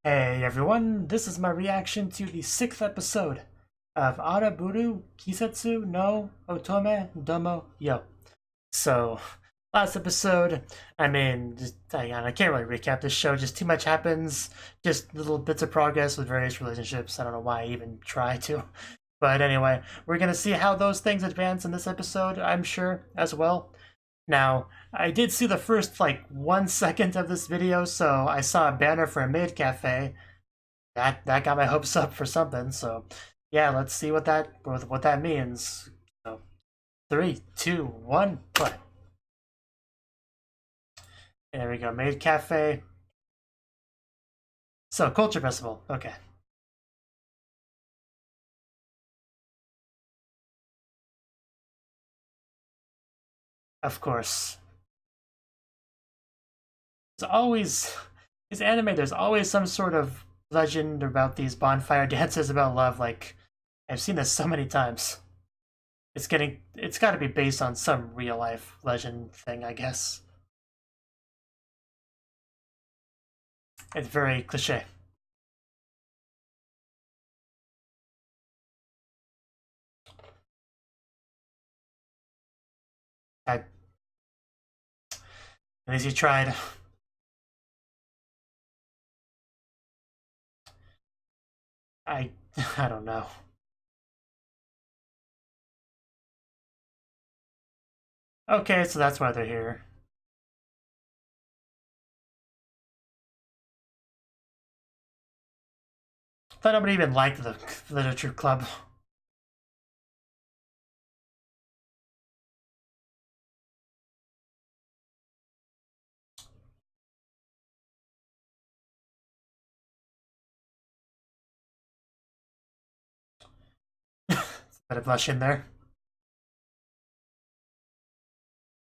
Hey everyone, this is my reaction to the 6th episode of Araburu Kisetsu no Otome-domo Yo. So, last episode, I can't really recap this show, just too much happens, just little bits of progress with various relationships. I don't know why I even try to. But anyway, we're gonna see how those things advance in this episode, I'm sure, as well. Now, I did see the first, 1 second of this video, so I saw a banner for a maid cafe. That got my hopes up for something, so yeah, let's see what that means. So, 3, 2, 1, play. And there we go, maid cafe. So, culture festival, okay. Of course. There's always, this anime, there's always some sort of legend about these bonfire dances about love. Like, I've seen this so many times. It's got to be based on some real life legend thing, I guess. It's very cliche. At least you tried. I I don't know. Okay, so that's why they're here. I thought nobody even liked the literature club. Bit of blush in there.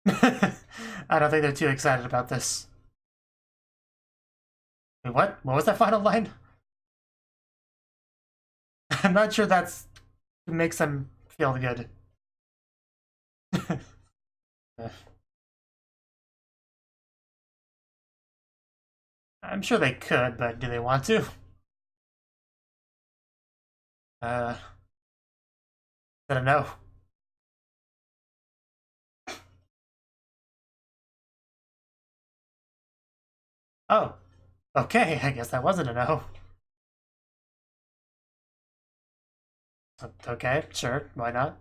I don't think they're too excited about this. Wait, what? What was that final line? I'm not sure that's makes them feel good. I'm sure they could, but do they want to? I don't know. Oh, okay, I guess that wasn't a no. Okay, sure, why not?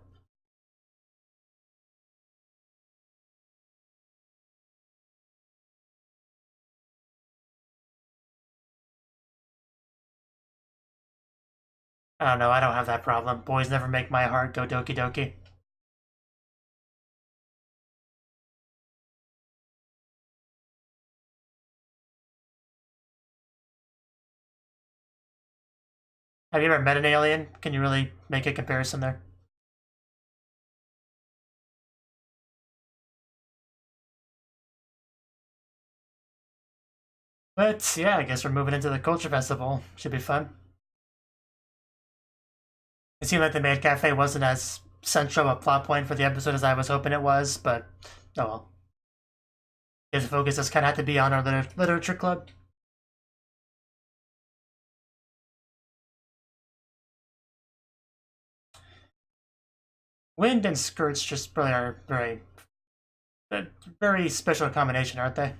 I don't know, I don't have that problem. Boys never make my heart go doki doki. Have you ever met an alien? Can you really make a comparison there? But yeah, I guess we're moving into the culture festival. Should be fun. It seemed like the maid cafe wasn't as central a plot point for the episode as I was hoping it was, but oh well. The focus just kind of had to be on our literature club. Wind and skirts just really are very special combination, aren't they?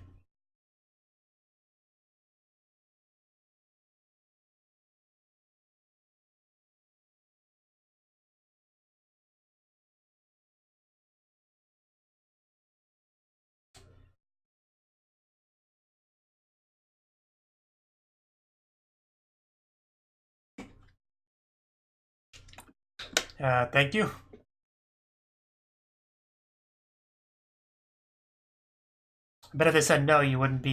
Thank you. But if they said no, you would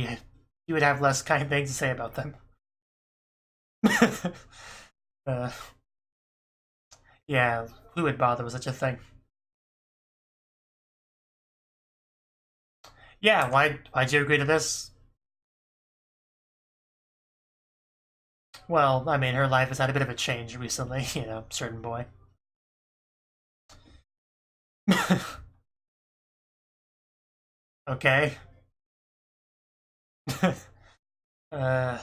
have less kind things to say about them. uh, yeah, who would bother with such a thing? Yeah, why'd you agree to this? Well, I mean, her life has had a bit of a change recently, certain boy. Okay.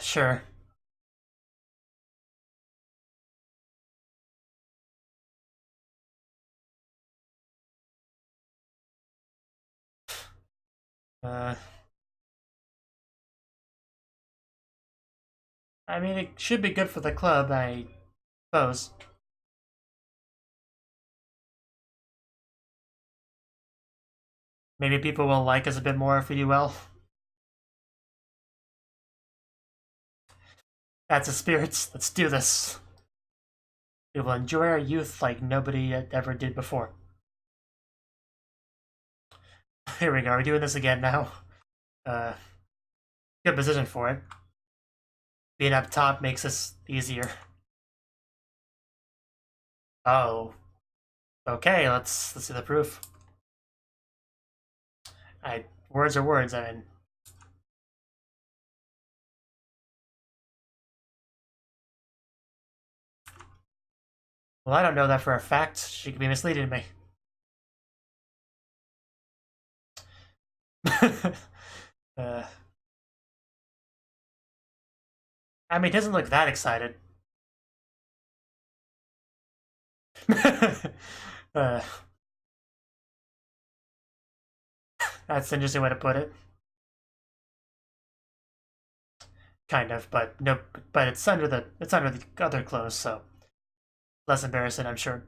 Sure. I mean, it should be good for the club, I suppose. Maybe people will like us a bit more if we do well. That's the spirits. Let's do this. We will enjoy our youth like nobody ever did before. Here we go. We're doing this again now. Good position for it. Being up top makes this easier. Oh. Okay, let's see the proof. Words are words, I mean. Well, I don't know that for a fact. She could be misleading me. I mean, he doesn't look that excited. That's an interesting way to put it. Kind of, but no, but it's under the other clothes, so less embarrassing, I'm sure.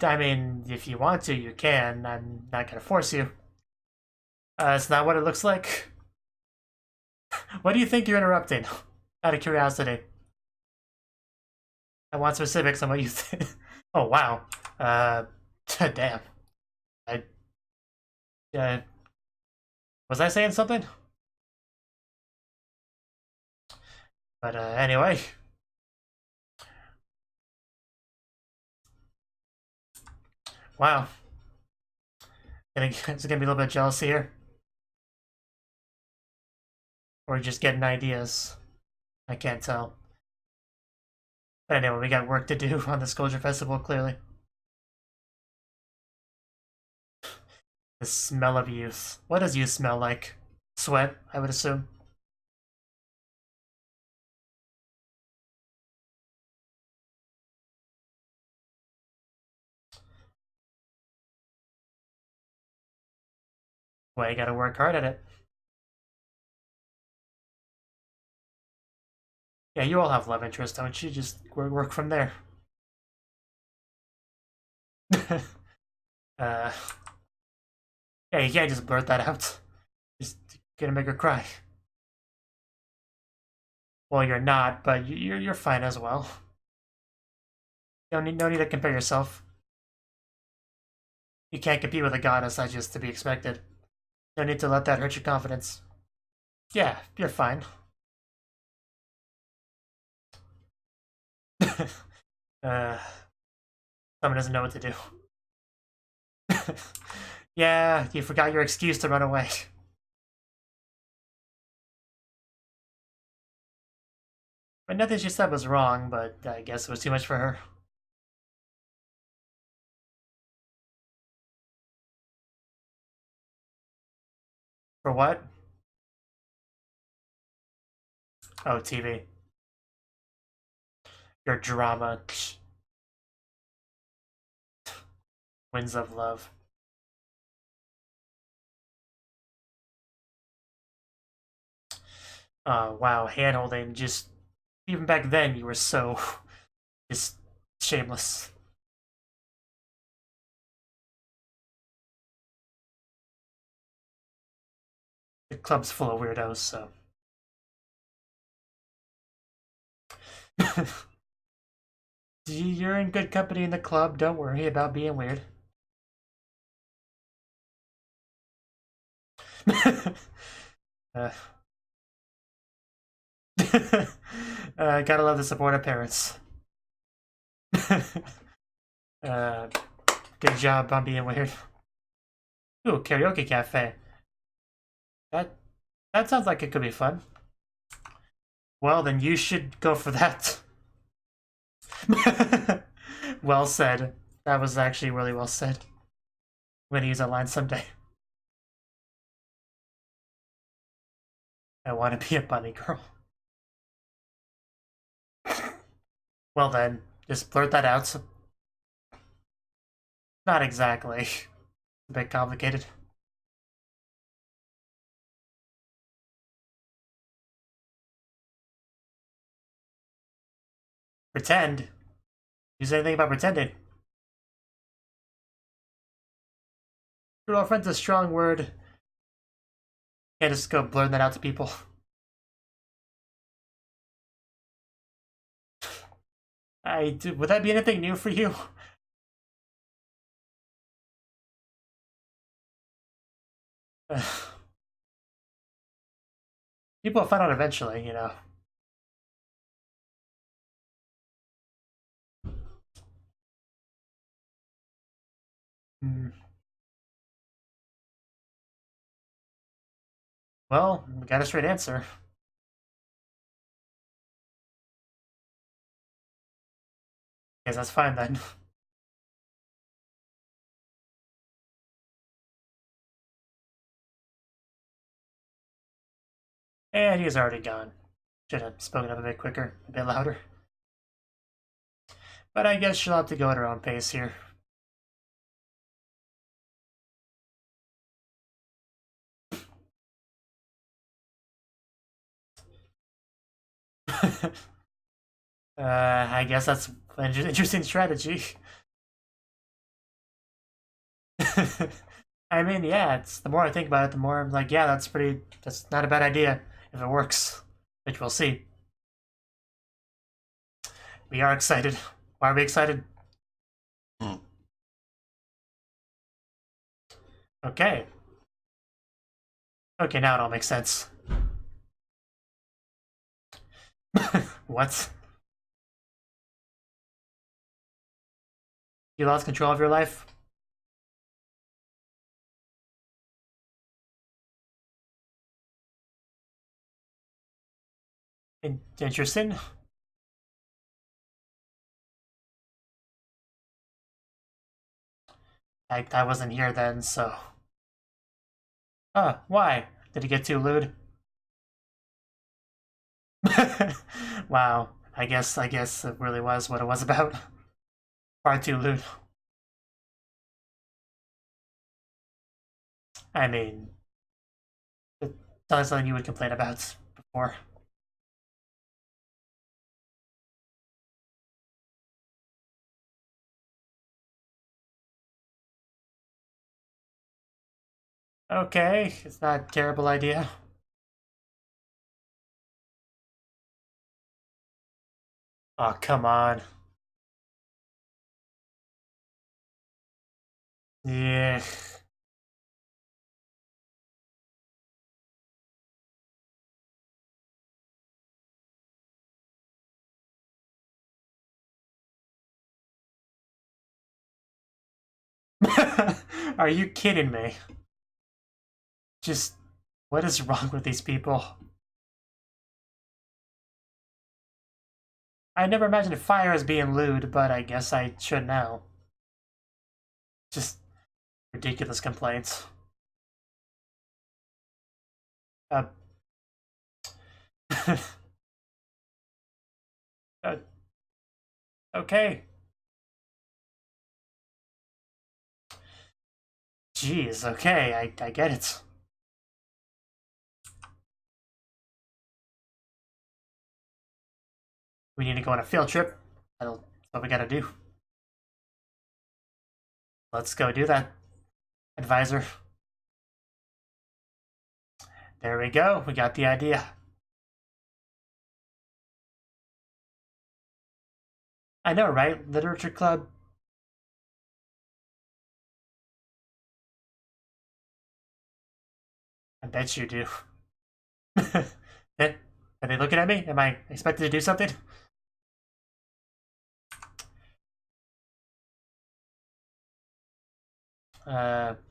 I mean, if you want to, you can. I'm not gonna force you. It's not what it looks like. What do you think you're interrupting? Out of curiosity. I want specifics on what you think. Oh, wow. Damn. Was I saying something? But, anyway. Wow. It's gonna be a little bit jealous here. Or just getting ideas. I can't tell. But anyway, we got work to do on the Sculpture Festival, clearly. The smell of youth. What does youth smell like? Sweat, I would assume. Well, you gotta work hard at it. Yeah, you all have love interest, don't you? Just work from there. Yeah, you can't just blurt that out. Just gonna make her cry. Well, you're not, but you're fine as well. No need to compare yourself. You can't compete with a goddess, that's just to be expected. No need to let that hurt your confidence. Yeah, you're fine. Someone doesn't know what to do. Yeah, you forgot your excuse to run away. But nothing she said was wrong, but I guess it was too much for her. For what? Oh, TV. Your drama. Winds of love. Wow, hand-holding, just... Even back then, you were so... just shameless. The club's full of weirdos, so... You're in good company in the club, don't worry about being weird. Gotta love the support of parents. Good job on being weird. Ooh, karaoke cafe. That sounds like it could be fun. Well, then you should go for that. Well said. That was actually really well said. I'm gonna use that line someday. I want to be a bunny girl. Well then, just blurt that out. Not exactly. a bit complicated. Pretend? You say anything about pretending? Girlfriend's a strong word. Can't just go blurt that out to people. Would that be anything new for you? People will find out eventually, you know. Well, we got a straight answer. Guess that's fine then. And he's already gone. Should have spoken up a bit quicker, a bit louder. But I guess she'll have to go at her own pace here. I guess that's an interesting strategy. I mean, yeah, it's the more I think about it, the more I'm like, yeah, that's not a bad idea if it works, which we'll see. We are excited. Why are we excited? Okay. Okay, now it all makes sense. What? You lost control of your life? Interesting. I wasn't here then, so... Why? Did he get too lewd? Wow. I guess it really was what it was about. Far too lewd. I mean... It's not something you would complain about before. Okay, it's not a terrible idea. Oh, come on. Yeah. Are you kidding me? Just, what is wrong with these people? I never imagined fire as being lewd, but I guess I should now. Just ridiculous complaints. Uh, uh, okay. Jeez, okay, I get it. We need to go on a field trip. That's what we gotta do. Let's go do that, advisor. There we go, we got the idea. I know, right? Literature club. I bet you do. Are they looking at me? Am I expected to do something?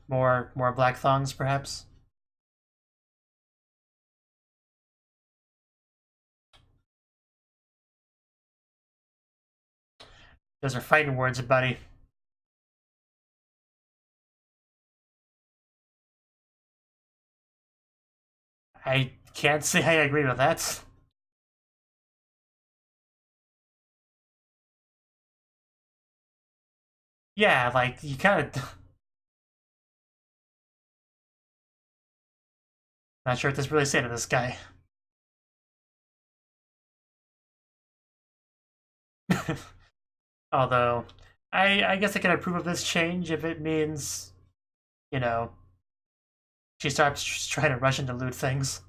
More black thongs, perhaps? Those are fighting words, buddy. I can't say I agree with that. Yeah, like, you kind of... Not sure what this really say to this guy. Although, I guess I can approve of this change if it means, you know, she starts trying to rush into loot things.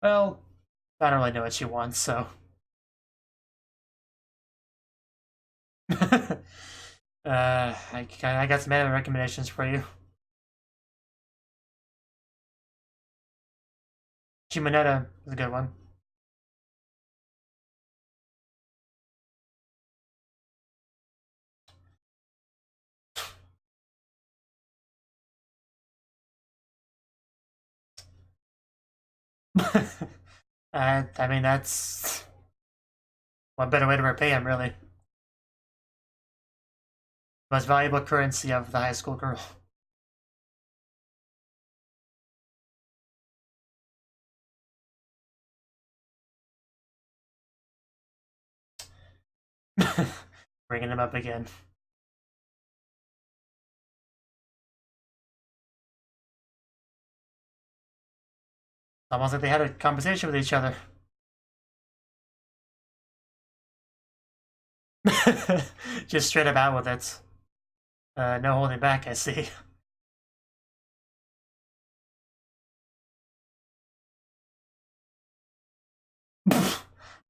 Well, I don't really know what she wants, so. I got some anime recommendations for you. Chimonetta is a good one. I mean, that's one better way to repay him, really. Most valuable currency of the high school girl. Bringing him up again. Almost like they had a conversation with each other. Just straight up out with it. No holding back, I see.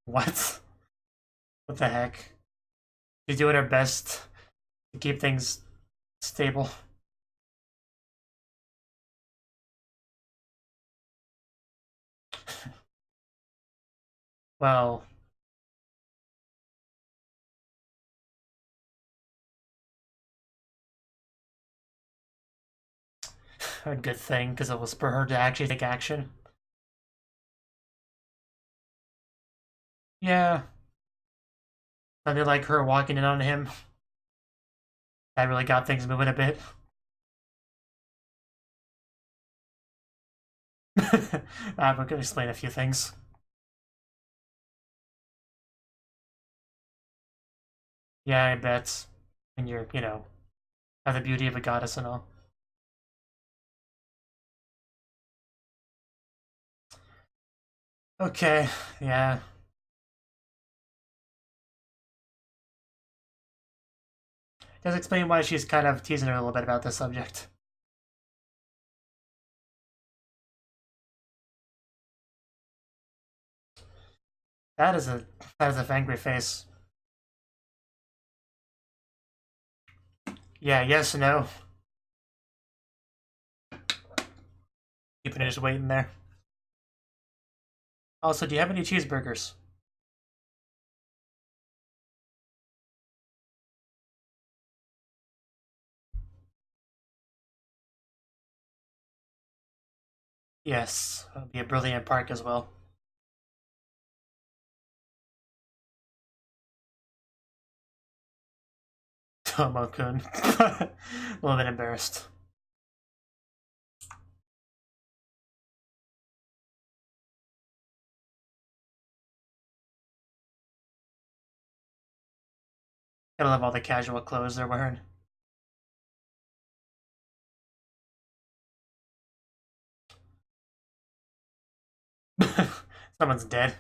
What? What the heck? She's doing her best to keep things stable. Well, a good thing, because it was for her to actually take action. Yeah. Something like her walking in on him. That really got things moving a bit. I'm going to explain a few things. Yeah, I bet. When you're, have the beauty of a goddess and all. Okay, yeah. Does explain why she's kind of teasing her a little bit about this subject. That is a angry face. Yeah, yes, no. Keeping it just waiting there. Also, do you have any cheeseburgers? Yes, it would be a brilliant park as well. Tomo-kun. A little bit embarrassed. Gotta love all the casual clothes they're wearing. Someone's dead.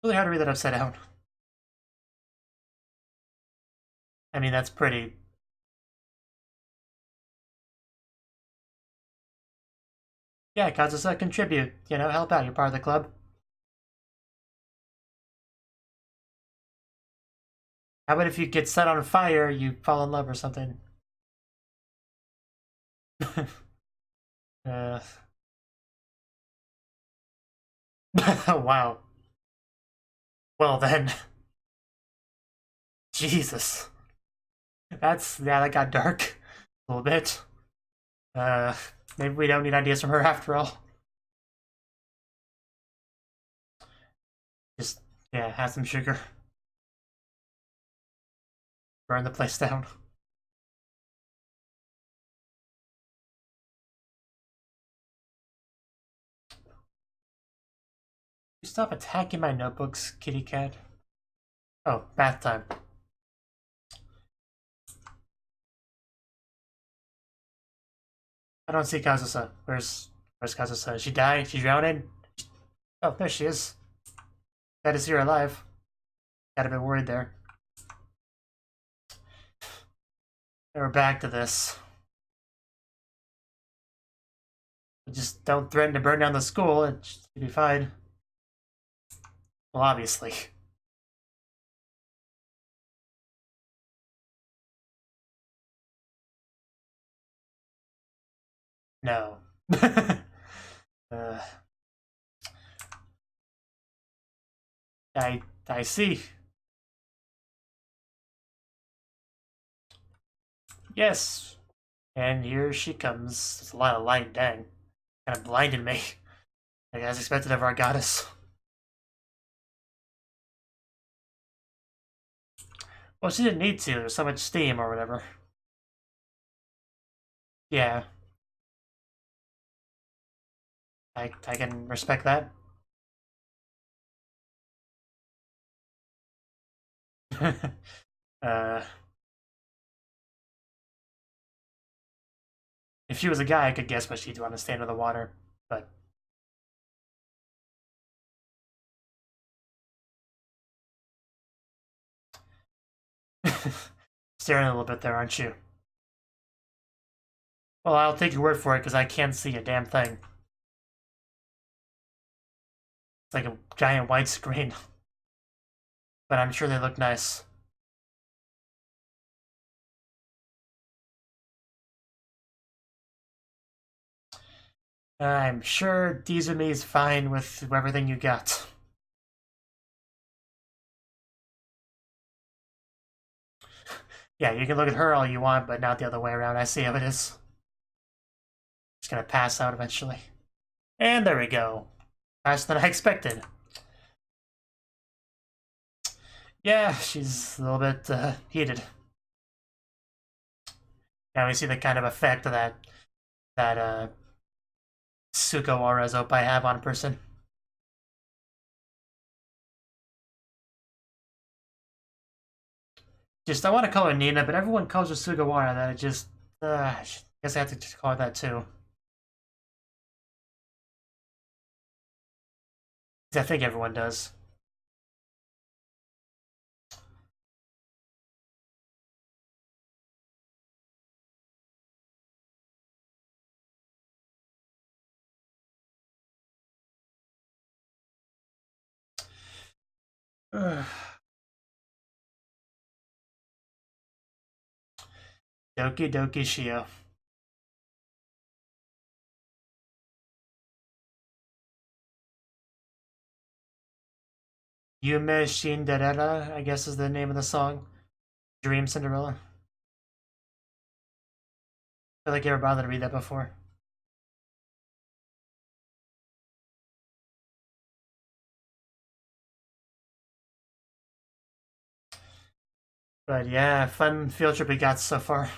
Really hard to read that upside down. I mean, that's pretty. Yeah, Kazusa, contribute. Help out. You're part of the club. How about if you get set on fire, you fall in love or something? uh. Wow. Well then. Jesus. That got dark. A little bit. Uh, Maybe we don't need ideas from her after all. Just, yeah, have some sugar. Burn the place down. Stop attacking my notebooks, kitty cat. Oh, bath time. I don't see Kazusa. Where's Kazusa? She died? She drowned? Oh, there she is. Glad to see her alive. Got a bit worried there. And we're back to this. Just don't threaten to burn down the school. It should be fine. Well, obviously. No. I see. Yes. And here she comes. There's a lot of light, dang. Kind of blinded me. Like as expected of our goddess. Well, she didn't need to. There's so much steam or whatever. Yeah. I can respect that. If she was a guy, I could guess what she'd want to stay under the water, but... Staring a little bit there, aren't you? Well, I'll take your word for it, because I can't see a damn thing. It's like a giant white screen. But I'm sure they look nice. I'm sure Dizumi's fine with everything you got. Yeah, you can look at her all you want, but not the other way around. I see how it is. Just gonna pass out eventually. And there we go. Faster than I expected. Yeah, she's a little bit heated. Now we see the kind of effect that Sugawara's Oppai have on a person. Just, I want to call her Nina, but everyone calls her Sugawara. That it just, I guess I have to just call her that too. I think everyone does. Doki Doki Shio. Yume Shinderella, I guess is the name of the song. Dream Cinderella. I feel like you ever bothered to read that before. But yeah, fun field trip we got so far.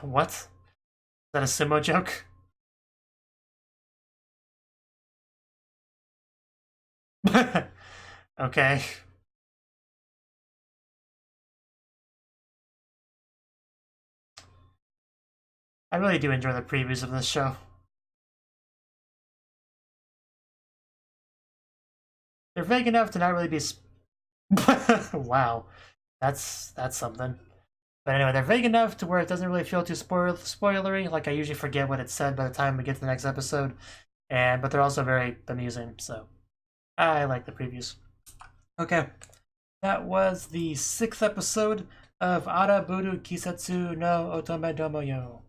What? Is that a sumo joke? Okay. I really do enjoy the previews of this show. They're vague enough to not really be... Wow. That's something. But anyway, they're vague enough to where it doesn't really feel too spoilery. Like, I usually forget what it said by the time we get to the next episode. But they're also very amusing, so... I like the previews. Okay. That was the 6th episode of Araburu Kisetsu no Otome-domo yo.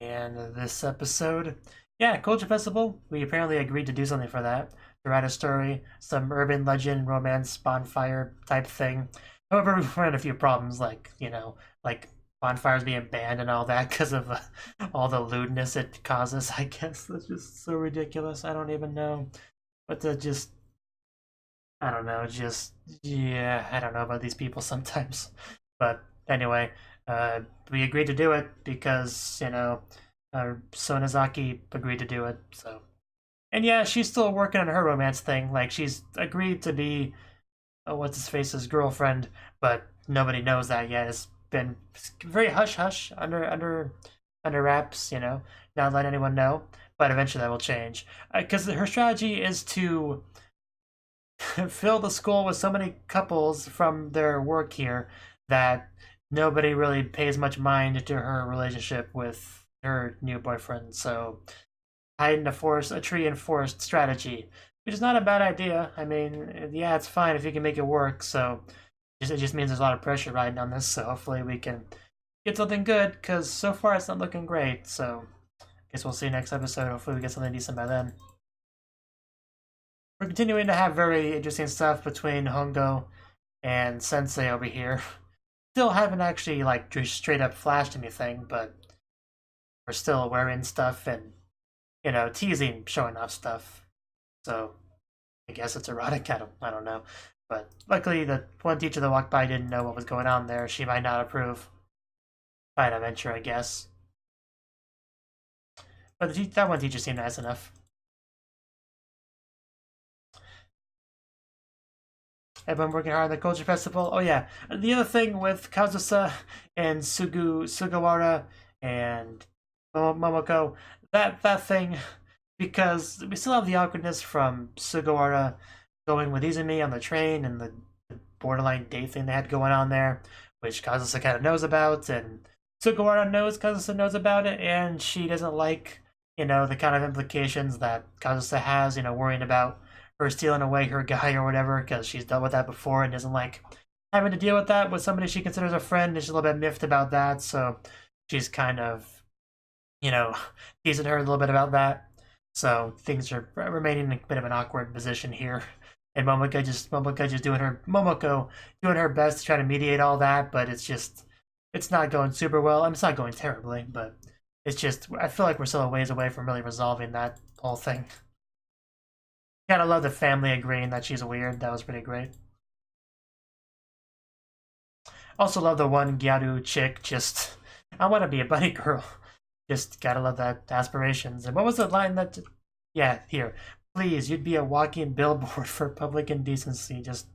And this episode, yeah, Culture Festival. We apparently agreed to do something for that. To write a story, some urban legend, romance, bonfire type thing. However, we ran a few problems, like, you know, like bonfires being banned and all that because of all the lewdness it causes, I guess. That's just so ridiculous. I don't even know what to just... I don't know, just, yeah, I don't know about these people sometimes. But anyway, we agreed to do it because, Sonozaki agreed to do it, so. And yeah, she's still working on her romance thing. Like, she's agreed to be, what's his face's girlfriend, but nobody knows that yet. It's been very hush hush under wraps, not let anyone know. But eventually that will change because her strategy is to fill the school with so many couples from their work here that nobody really pays much mind to her relationship with her new boyfriend. So hide in a tree and forest strategy, which is not a bad idea. I mean, yeah, it's fine if you can make it work. So it just means there's a lot of pressure riding on this. So hopefully we can get something good because so far it's not looking great. So I guess we'll see next episode. Hopefully we get something decent by then. We're continuing to have very interesting stuff between Hongo and Sensei over here. Still haven't actually like straight up flashed anything, but we're still wearing stuff and teasing, showing off stuff. So I guess it's erotic. I don't know. But luckily, the one teacher that walked by didn't know what was going on there. She might not approve. Fine adventure, I guess. But that one teacher seemed nice enough. Everyone working hard on the culture festival. Oh yeah, the other thing with Kazusa and Sugawara and Momoko, that thing, because we still have the awkwardness from Sugawara going with Izumi on the train and the borderline date thing they had going on there, which Kazusa kind of knows about, and Sugawara knows Kazusa knows about it, and she doesn't like, the kind of implications that Kazusa has, worrying about her stealing away her guy or whatever, because she's dealt with that before and doesn't like having to deal with that with somebody she considers a friend, and she's a little bit miffed about that, so she's kind of, teasing her a little bit about that. So things are remaining in a bit of an awkward position here. And Momoko just doing her best to try to mediate all that, but it's not going super well. I mean, it's not going terribly, but it's just, I feel like we're still a ways away from really resolving that whole thing. Gotta love the family agreeing that she's weird. That was pretty great. Also love the one Gyaru chick, just, I want to be a bunny girl. Just gotta love that aspirations. And what was the line that, yeah, here. Please, you'd be a walking billboard for public indecency. Just,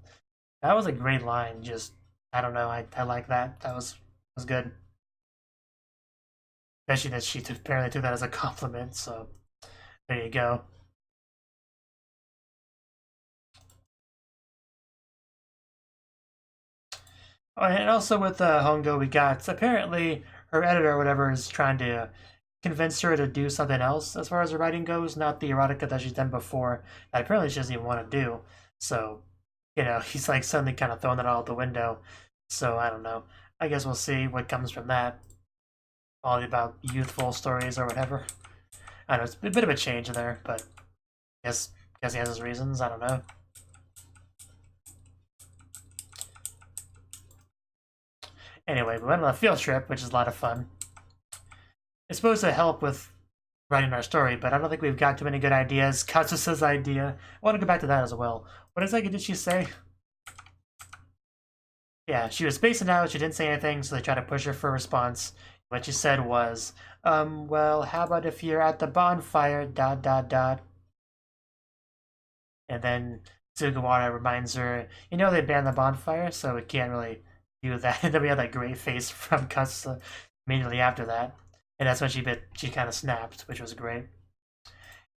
that was a great line. Just, I don't know, I like that. That was good. Especially that she apparently took that as a compliment, so there you go. Oh, and also with Hongo, we got apparently her editor or whatever is trying to convince her to do something else as far as her writing goes, not the erotica that she's done before that apparently she doesn't even want to do. So, he's like suddenly kind of throwing it all out the window. So I don't know. I guess we'll see what comes from that. All about youthful stories or whatever. I don't know, it's a bit of a change there, but I guess he has his reasons. I don't know. Anyway, we went on a field trip, which is a lot of fun. It's supposed to help with writing our story, but I don't think we've got too many good ideas. Katsusa's idea. I want to go back to that as well. What exactly did she say? Yeah, she was spacing out. She didn't say anything, so they tried to push her for a response. What she said was, well, how about if you're at the bonfire, ... And then Sugawara reminds her, they banned the bonfire, so we can't really do that. And then we had that great face from Katsusa immediately after that. And that's when she kind of snapped, which was great.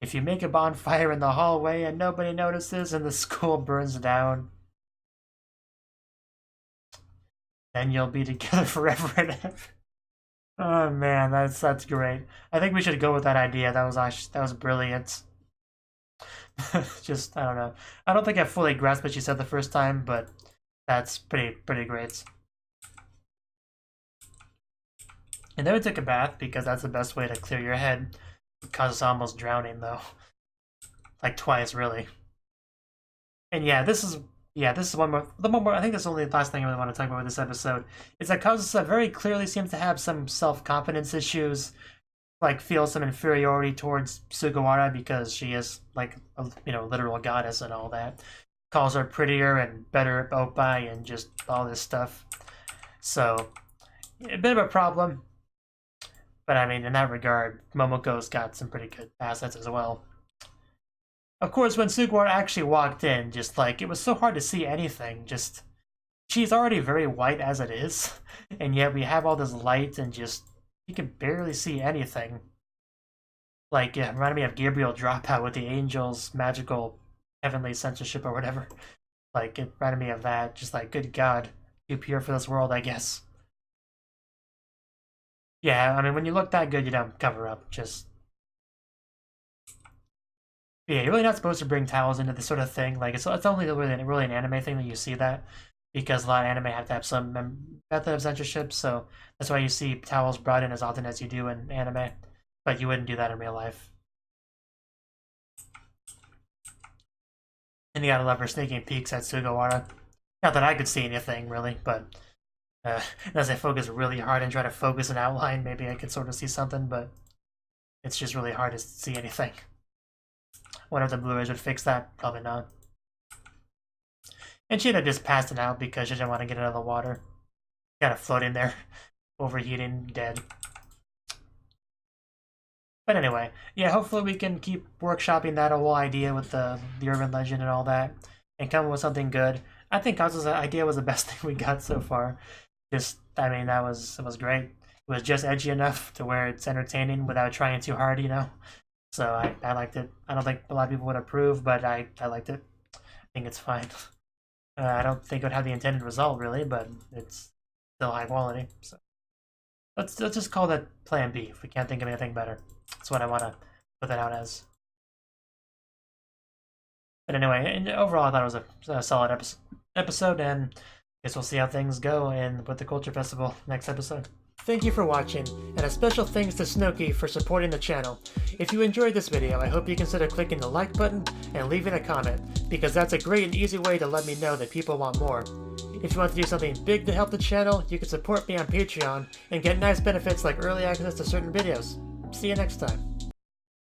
If you make a bonfire in the hallway and nobody notices and the school burns down, then you'll be together forever and ever. Oh man, that's great. I think we should go with that idea. That was brilliant. Just, I don't know. I don't think I fully grasped what she said the first time, but that's pretty great. And then we took a bath because that's the best way to clear your head. It causes almost drowning though. Like twice, really. And yeah, this is one more. I think that's the only last thing I really want to talk about with this episode. Is that Kazusa very clearly seems to have some self-confidence issues, like feels some inferiority towards Sugawara because she is like a literal goddess and all that. calls her prettier and better oppai and just all this stuff. So, a bit of a problem. But I mean, in that regard, Momoko's got some pretty good assets as well. Of course, when Sugawara actually walked in, just like, it was so hard to see anything. Just, she's already very white as it is, and yet we have all this light and just, you can barely see anything. Like, it reminded me of Gabriel Dropout with the Angel's magical heavenly censorship or whatever. Like, it reminded me of that. Just like, good God, too pure for this world, I guess. Yeah, I mean, when you look that good, you don't cover up. Just... Yeah, you're really not supposed to bring towels into this sort of thing. Like, it's only really an anime thing that you see that, because a lot of anime have to have some method of censorship, so that's why you see towels brought in as often as you do in anime, but you wouldn't do that in real life. And you gotta love her sneaking peeks at Sugawara. Not that I could see anything, really, but as I focus really hard and try to focus an outline, maybe I could sort of see something, but it's just really hard to see anything. Wonder if the Blu-rays would fix that. Probably not. And she'd have just passed it out because she didn't want to get out of the water. Kind of floating there, overheating, dead. But anyway, yeah, hopefully we can keep workshopping that whole idea with the urban legend and all that, and come up with something good. I think Kazu's idea was the best thing we got so far. Just, I mean, it was great. It was just edgy enough to where it's entertaining without trying too hard, you know? So I liked it. I don't think a lot of people would approve, but I liked it. I think it's fine. I don't think it would have the intended result, really, but it's still high quality. So let's just call that Plan B if we can't think of anything better. That's what I want to put that out as. But anyway, and overall, I thought it was a solid episode, and I guess we'll see how things go with the Culture Festival next episode. Thank you for watching, and a special thanks to Cnouki for supporting the channel. If you enjoyed this video, I hope you consider clicking the like button and leaving a comment, because that's a great and easy way to let me know that people want more. If you want to do something big to help the channel, you can support me on Patreon and get nice benefits like early access to certain videos. See you next time.